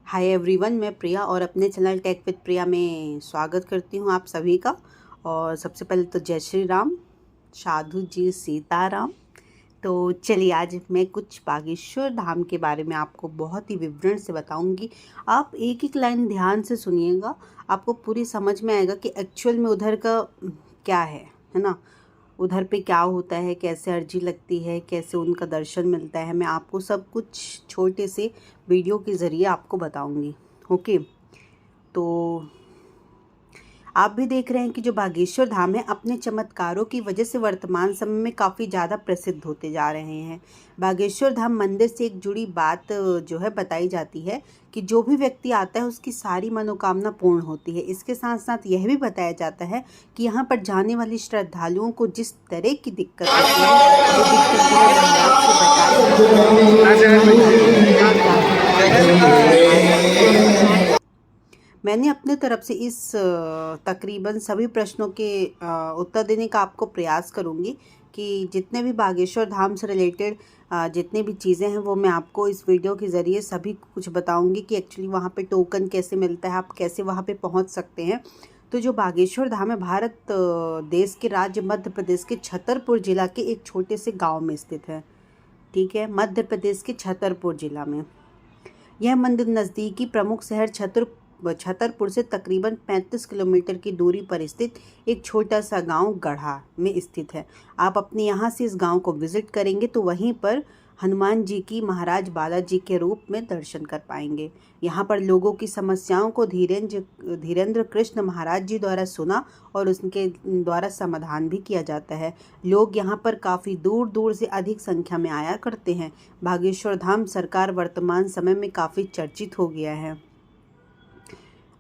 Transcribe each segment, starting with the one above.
Hi everyone, मैं प्रिया और अपने चैनल टेक विद प्रिया में स्वागत करती हूँ आप सभी का। और सबसे पहले तो जय श्री राम, साधु जी सीताराम। तो चलिए, आज मैं कुछ बागेश्वर धाम के बारे में आपको बहुत ही विवरण से बताऊंगी। आप एक एक लाइन ध्यान से सुनिएगा, आपको पूरी समझ में आएगा कि एक्चुअल में उधर का क्या है ना। उधर पे क्या होता है, कैसे अर्जी लगती है, कैसे उनका दर्शन मिलता है, मैं आपको सब कुछ छोटे से वीडियो के ज़रिए आपको बताऊंगी। ओके, तो आप भी देख रहे हैं कि जो बागेश्वर धाम है अपने चमत्कारों की वजह से वर्तमान समय में काफ़ी ज़्यादा प्रसिद्ध होते जा रहे हैं। बागेश्वर धाम मंदिर से एक जुड़ी बात जो है बताई जाती है कि जो भी व्यक्ति आता है उसकी सारी मनोकामना पूर्ण होती है। इसके साथ साथ यह भी बताया जाता है कि यहाँ पर जाने वाले श्रद्धालुओं को जिस तरह की दिक्कत होती है वो दिक्कत मैंने अपने तरफ से इस तकरीबन सभी प्रश्नों के उत्तर देने का आपको प्रयास करूंगी कि जितने भी बागेश्वर धाम से रिलेटेड जितनी भी चीज़ें हैं वो मैं आपको इस वीडियो के ज़रिए सभी कुछ बताऊंगी कि एक्चुअली वहाँ पे टोकन कैसे मिलता है, आप कैसे वहाँ पे पहुँच सकते हैं। तो जो बागेश्वर धाम है भारत देश के राज्य मध्य प्रदेश के छतरपुर जिला के एक छोटे से गाँव में स्थित है। ठीक है, मध्य प्रदेश के छतरपुर जिला में यह मंदिर नज़दीकी प्रमुख शहर छतरपुर से तकरीबन 35 किलोमीटर की दूरी पर स्थित एक छोटा सा गांव गढ़ा में स्थित है। आप अपने यहाँ से इस गांव को विजिट करेंगे तो वहीं पर हनुमान जी की महाराज बालाजी के रूप में दर्शन कर पाएंगे। यहाँ पर लोगों की समस्याओं को धीरेन्द्र कृष्ण महाराज जी द्वारा सुना और उनके द्वारा समाधान भी किया जाता है। लोग यहाँ पर काफ़ी दूर दूर से अधिक संख्या में आया करते हैं। बागेश्वर धाम सरकार वर्तमान समय में काफ़ी चर्चित हो गया है।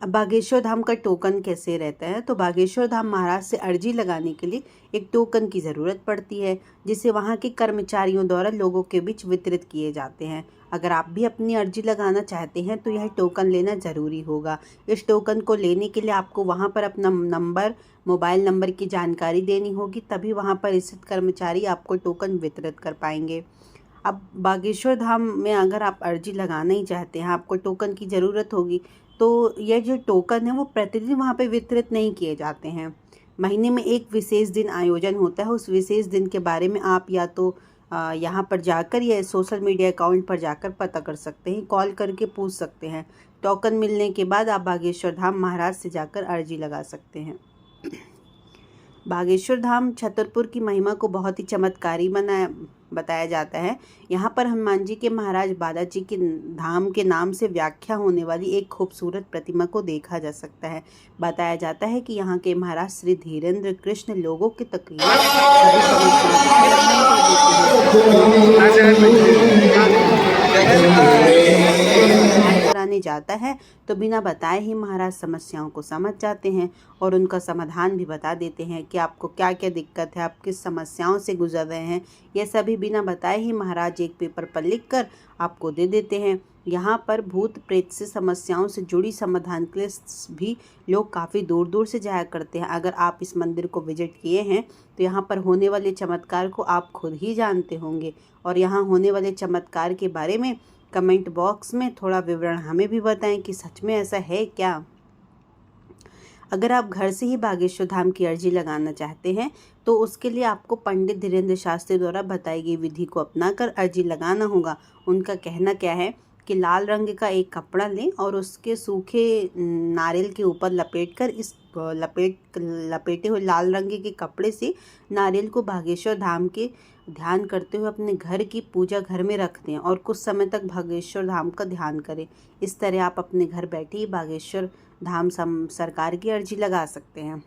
अब बागेश्वर धाम का टोकन कैसे रहता है, तो बागेश्वर धाम महाराज से अर्जी लगाने के लिए एक टोकन की ज़रूरत पड़ती है जिसे वहाँ के कर्मचारियों द्वारा लोगों के बीच वितरित किए जाते हैं। अगर आप भी अपनी अर्जी लगाना चाहते हैं तो यह टोकन लेना ज़रूरी होगा। इस टोकन को लेने के लिए आपको वहाँ पर अपना नंबर, मोबाइल नंबर की जानकारी देनी होगी, तभी वहाँ पर स्थित कर्मचारी आपको टोकन वितरित कर पाएंगे। अब बागेश्वर धाम में अगर आप अर्जी लगाना ही चाहते हैं, आपको टोकन की ज़रूरत होगी, तो यह जो टोकन है वो प्रतिदिन वहाँ पे वितरित नहीं किए जाते हैं। महीने में एक विशेष दिन आयोजन होता है। उस विशेष दिन के बारे में आप या तो यहाँ पर जाकर या सोशल मीडिया अकाउंट पर जाकर पता कर सकते हैं, कॉल करके पूछ सकते हैं। टोकन मिलने के बाद आप बागेश्वर धाम महाराज से जाकर अर्जी लगा सकते हैं। बागेश्वर धाम छतरपुर की महिमा को बहुत ही चमत्कारी बताया जाता है। यहाँ पर हनुमान जी के महाराज बालाजी के धाम के नाम से व्याख्या होने वाली एक खूबसूरत प्रतिमा को देखा जा सकता है। बताया जाता है कि यहाँ के महाराज श्री धीरेन्द्र कृष्ण लोगों के तकरीबन कराने जाता है तो बिना बताए ही महाराज समस्याओं को समझ जाते हैं और उनका समाधान भी बता देते हैं कि आपको क्या क्या दिक्कत है, आप किस समस्याओं से गुजर रहे हैं। यह सभी बिना बताए ही महाराज एक पेपर पर लिखकर आपको दे देते हैं। यहाँ पर भूत प्रेत से समस्याओं से जुड़ी समाधान के लिए भी लोग काफ़ी दूर दूर से जाया करते हैं। अगर आप इस मंदिर को विजिट किए हैं तो यहाँ पर होने वाले चमत्कार को आप खुद ही जानते होंगे। और यहाँ होने वाले चमत्कार के बारे में कमेंट बॉक्स में थोड़ा विवरण हमें भी बताएं कि सच में ऐसा है क्या। अगर आप घर से ही बागेश्वर धाम की अर्जी लगाना चाहते हैं तो उसके लिए आपको पंडित धीरेन्द्र शास्त्री द्वारा बताई गई विधि को अपनाकर अर्जी लगाना होगा। उनका कहना क्या है कि लाल रंग का एक कपड़ा लें और उसके सूखे नारियल के ऊपर लपेटकर इस लपेटे हुए लाल रंग के कपड़े से नारियल को बागेश्वर धाम के ध्यान करते हुए अपने घर की पूजा घर में रख दें और कुछ समय तक बागेश्वर धाम का ध्यान करें। इस तरह आप अपने घर बैठे ही बागेश्वर धाम सरकार की अर्जी लगा सकते हैं।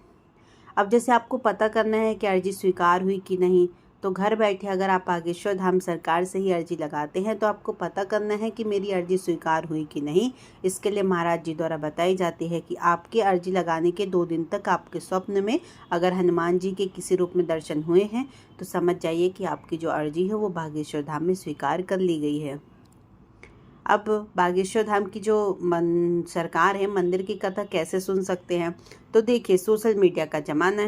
अब जैसे आपको पता करना है कि अर्जी स्वीकार हुई कि नहीं, तो घर बैठे अगर आप बागेश्वर धाम सरकार से ही अर्जी लगाते हैं तो आपको पता करना है कि मेरी अर्जी स्वीकार हुई कि नहीं। इसके लिए महाराज जी द्वारा बताई जाती है कि आपके अर्जी लगाने के 2 दिन तक आपके स्वप्न में अगर हनुमान जी के किसी रूप में दर्शन हुए हैं तो समझ जाइए कि आपकी जो अर्जी है वो बागेश्वर धाम में स्वीकार कर ली गई है। अब बागेश्वर धाम की जो सरकार है, मंदिर की कथा कैसे सुन सकते हैं? तो देखिए, सोशल मीडिया का ज़माना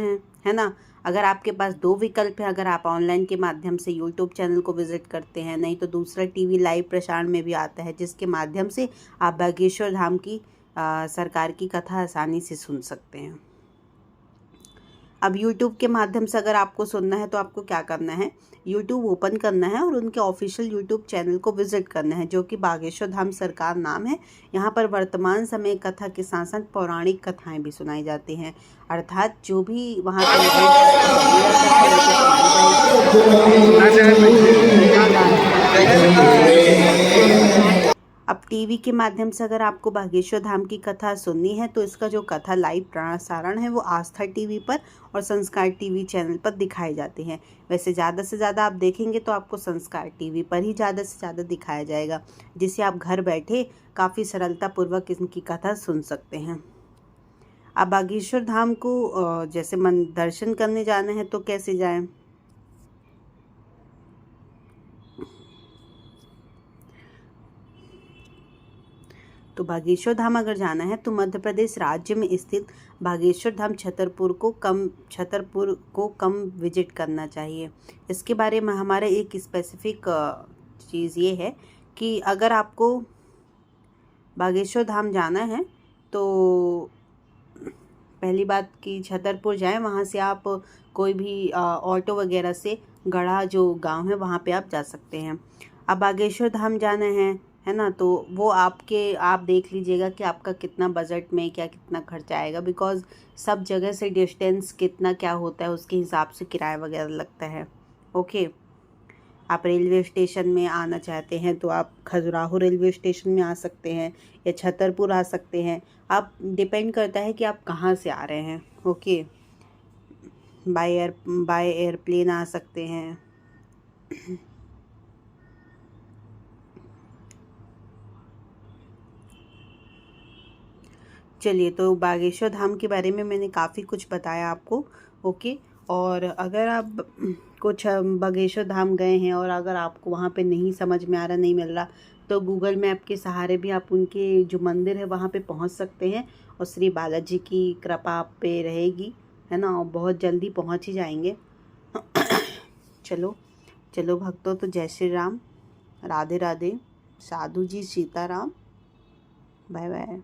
है ना। अगर आपके पास दो विकल्प है, अगर आप ऑनलाइन के माध्यम से यूट्यूब चैनल को विजिट करते हैं, नहीं तो दूसरा टीवी लाइव प्रसारण में भी आता है, जिसके माध्यम से आप बागेश्वर धाम की सरकार की कथा आसानी से सुन सकते हैं। अब यूट्यूब के माध्यम से अगर आपको सुनना है तो आपको क्या करना है, यूट्यूब ओपन करना है और उनके ऑफिशियल यूट्यूब चैनल को विजिट करना है, जो कि बागेश्वर धाम सरकार नाम है। यहाँ पर वर्तमान समय कथा के साथ साथ पौराणिक कथाएं भी सुनाई जाती हैं, अर्थात जो भी वहाँ अब टीवी के माध्यम से अगर आपको बागेश्वर धाम की कथा सुननी है तो इसका जो कथा लाइव प्रसारण है वो आस्था टीवी पर और संस्कार टीवी चैनल पर दिखाए जाते हैं। वैसे ज़्यादा से ज़्यादा आप देखेंगे तो आपको संस्कार टीवी पर ही ज़्यादा से ज़्यादा दिखाया जाएगा, जिससे आप घर बैठे काफ़ी सरलतापूर्वक इनकी कथा सुन सकते हैं। अब बागेश्वर धाम को जैसे दर्शन करने जाना है तो कैसे जाएं? तो बागेश्वर धाम अगर जाना है तो मध्य प्रदेश राज्य में स्थित बागेश्वर धाम छतरपुर को कम विजिट करना चाहिए। इसके बारे में हमारा एक स्पेसिफिक चीज़ ये है कि अगर आपको बागेश्वर धाम जाना है तो पहली बात कि छतरपुर जाएं, वहाँ से आप कोई भी ऑटो वगैरह से गढ़ा जो गांव है वहाँ पे आप जा सकते हैं। अब बागेश्वर धाम जाना है ना, तो वो आप देख लीजिएगा कि आपका कितना बजट में क्या कितना खर्चा आएगा, बिकॉज़ सब जगह से डिस्टेंस कितना क्या होता है उसके हिसाब से किराया वगैरह लगता है। ओके, आप रेलवे स्टेशन में आना चाहते हैं तो आप खजुराहो रेलवे स्टेशन में आ सकते हैं या छतरपुर आ सकते हैं। आप डिपेंड करता है कि आप कहाँ से आ रहे हैं। ओके, बाय एयरप्लेन आ सकते हैं। चलिए, तो बागेश्वर धाम के बारे में मैंने काफ़ी कुछ बताया आपको। ओके, और अगर आप कुछ बागेश्वर धाम गए हैं और अगर आपको वहाँ पे नहीं समझ में आ रहा, नहीं मिल रहा, तो गूगल मैप के सहारे भी आप उनके जो मंदिर है वहाँ पे पहुँच सकते हैं और श्री बालाजी की कृपा आप पे रहेगी, है ना, और बहुत जल्दी पहुँच ही जाएंगे। चलो चलो भक्तों, तो जय श्री राम, राधे राधे, साधु जी, सीताराम, बाय बाय।